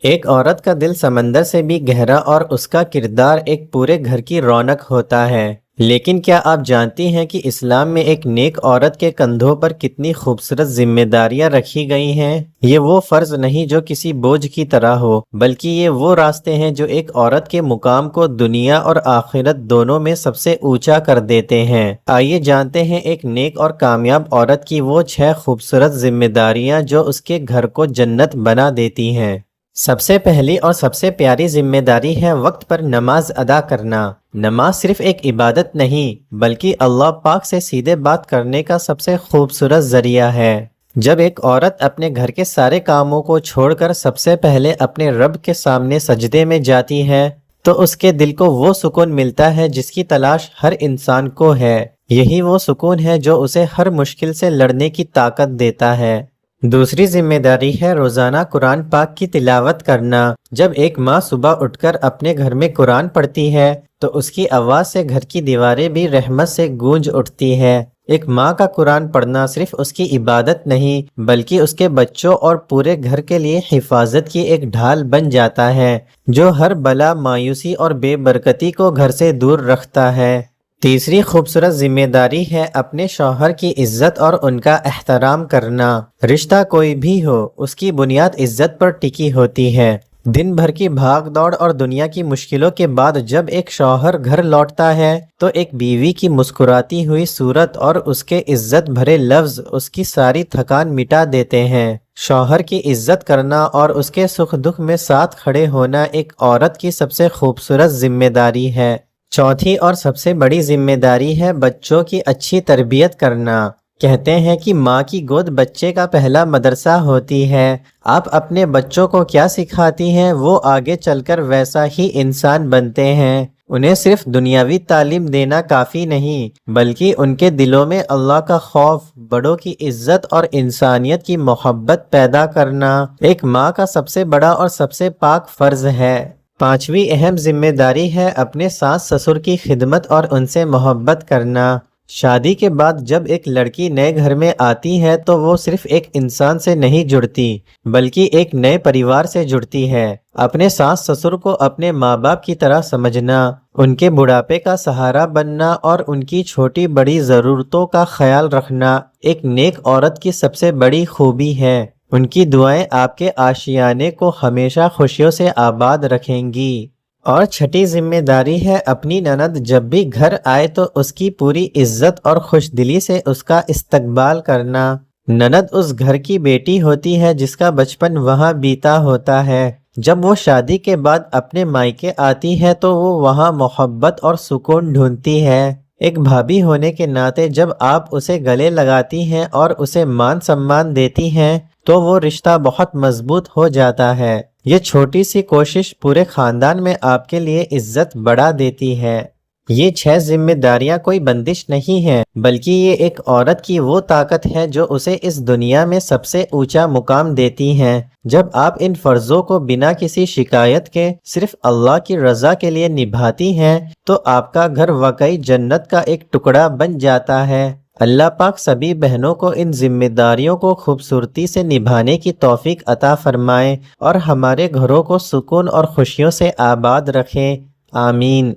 ایک عورت کا دل سمندر سے بھی گہرا اور اس کا کردار ایک پورے گھر کی رونق ہوتا ہے۔ لیکن کیا آپ جانتی ہیں کہ اسلام میں ایک نیک عورت کے کندھوں پر کتنی خوبصورت ذمہ داریاں رکھی گئی ہیں؟ یہ وہ فرض نہیں جو کسی بوجھ کی طرح ہو، بلکہ یہ وہ راستے ہیں جو ایک عورت کے مقام کو دنیا اور آخرت دونوں میں سب سے اونچا کر دیتے ہیں۔ آئیے جانتے ہیں ایک نیک اور کامیاب عورت کی وہ 6 خوبصورت ذمہ داریاں جو اس کے گھر کو جنت بنا دیتی ہیں۔ سب سے پہلی اور سب سے پیاری ذمہ داری ہے وقت پر نماز ادا کرنا۔ نماز صرف ایک عبادت نہیں بلکہ اللہ پاک سے سیدھے بات کرنے کا سب سے خوبصورت ذریعہ ہے۔ جب ایک عورت اپنے گھر کے سارے کاموں کو چھوڑ کر سب سے پہلے اپنے رب کے سامنے سجدے میں جاتی ہے تو اس کے دل کو وہ سکون ملتا ہے جس کی تلاش ہر انسان کو ہے۔ یہی وہ سکون ہے جو اسے ہر مشکل سے لڑنے کی طاقت دیتا ہے۔ دوسری ذمہ داری ہے روزانہ قرآن پاک کی تلاوت کرنا۔ جب ایک ماں صبح اٹھ کر اپنے گھر میں قرآن پڑھتی ہے تو اس کی آواز سے گھر کی دیواریں بھی رحمت سے گونج اٹھتی ہے۔ ایک ماں کا قرآن پڑھنا صرف اس کی عبادت نہیں بلکہ اس کے بچوں اور پورے گھر کے لیے حفاظت کی ایک ڈھال بن جاتا ہے جو ہر بلا، مایوسی اور بے برکتی کو گھر سے دور رکھتا ہے۔ تیسری خوبصورت ذمہ داری ہے اپنے شوہر کی عزت اور ان کا احترام کرنا۔ رشتہ کوئی بھی ہو، اس کی بنیاد عزت پر ٹکی ہوتی ہے۔ دن بھر کی بھاگ دوڑ اور دنیا کی مشکلوں کے بعد جب ایک شوہر گھر لوٹتا ہے تو ایک بیوی کی مسکراتی ہوئی صورت اور اس کے عزت بھرے لفظ اس کی ساری تھکان مٹا دیتے ہیں۔ شوہر کی عزت کرنا اور اس کے سکھ دکھ میں ساتھ کھڑے ہونا ایک عورت کی سب سے خوبصورت ذمہ داری ہے۔ چوتھی اور سب سے بڑی ذمہ داری ہے بچوں کی اچھی تربیت کرنا۔ کہتے ہیں کہ ماں کی گود بچے کا پہلا مدرسہ ہوتی ہے۔ آپ اپنے بچوں کو کیا سکھاتی ہیں وہ آگے چل کر ویسا ہی انسان بنتے ہیں۔ انہیں صرف دنیاوی تعلیم دینا کافی نہیں بلکہ ان کے دلوں میں اللہ کا خوف، بڑوں کی عزت اور انسانیت کی محبت پیدا کرنا ایک ماں کا سب سے بڑا اور سب سے پاک فرض ہے۔ پانچویں اہم ذمہ داری ہے اپنے ساس سسر کی خدمت اور ان سے محبت کرنا۔ شادی کے بعد جب ایک لڑکی نئے گھر میں آتی ہے تو وہ صرف ایک انسان سے نہیں جڑتی بلکہ ایک نئے پریوار سے جڑتی ہے۔ اپنے ساس سسر کو اپنے ماں باپ کی طرح سمجھنا، ان کے بڑھاپے کا سہارا بننا اور ان کی چھوٹی بڑی ضرورتوں کا خیال رکھنا ایک نیک عورت کی سب سے بڑی خوبی ہے۔ ان کی دعائیں آپ کے آشیانے کو ہمیشہ خوشیوں سے آباد رکھیں گی۔ اور چھٹی ذمہ داری ہے اپنی نند جب بھی گھر آئے تو اس کی پوری عزت اور خوش دلی سے اس کا استقبال کرنا۔ نند اس گھر کی بیٹی ہوتی ہے جس کا بچپن وہاں بیتا ہوتا ہے۔ جب وہ شادی کے بعد اپنے مائکے آتی ہے تو وہ وہاں محبت اور سکون ڈھونڈتی ہے۔ ایک بھابھی ہونے کے ناطے جب آپ اسے گلے لگاتی ہیں اور اسے مان سمان دیتی ہیں تو وہ رشتہ بہت مضبوط ہو جاتا ہے۔ یہ چھوٹی سی کوشش پورے خاندان میں آپ کے لیے عزت بڑھا دیتی ہے۔ یہ 6 ذمہ داریاں کوئی بندش نہیں ہیں بلکہ یہ ایک عورت کی وہ طاقت ہے جو اسے اس دنیا میں سب سے اونچا مقام دیتی ہیں۔ جب آپ ان فرضوں کو بنا کسی شکایت کے صرف اللہ کی رضا کے لیے نبھاتی ہیں تو آپ کا گھر واقعی جنت کا ایک ٹکڑا بن جاتا ہے۔ اللہ پاک سبھی بہنوں کو ان ذمہ داریوں کو خوبصورتی سے نبھانے کی توفیق عطا فرمائے اور ہمارے گھروں کو سکون اور خوشیوں سے آباد رکھیں۔ آمین۔